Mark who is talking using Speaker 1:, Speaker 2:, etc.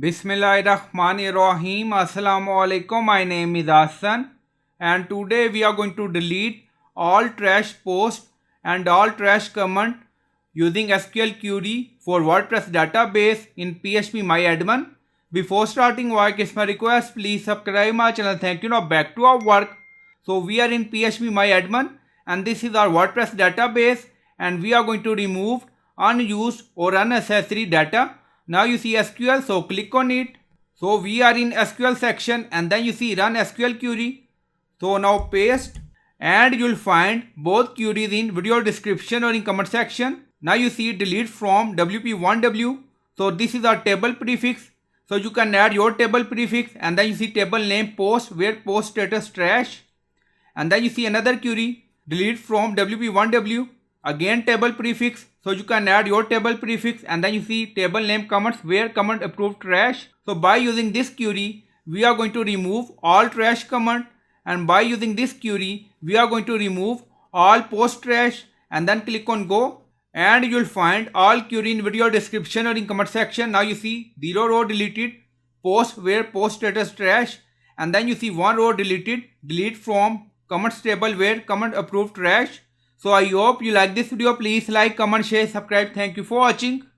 Speaker 1: Bismillahirrahmanirrahim. Assalamu alaikum. My name is Hassan, and today we are going to delete all trash posts and all trash comment using SQL Query for WordPress database in phpMyAdmin. Before starting work, it's my request, please subscribe my channel. Thank you. Now back to our work. So we are in phpMyAdmin and this is our WordPress database, and we are going to remove unused or unnecessary data. Now you see SQL, so click on it. So we are in SQL section and then you see run SQL query. So now paste and you'll find both queries in video description or in comment section. Now you see delete from WP1W. So this is our table prefix. So you can add your table prefix and then you see table name post where post status trash. And then you see another query delete from WP1W. Again table prefix, so you can add your table prefix and then you see table name comments where comment approved trash. So by using this query we are going to remove all trash comment, and by using this query we are going to remove all post trash, and then click on go and you will find all query in video description or in comment section. Now you see 0 row deleted, post where post status trash, and then you see 1 row deleted, delete from comments table where comment approved trash. So I hope you like this video. Please like, comment, share, subscribe. Thank you for watching.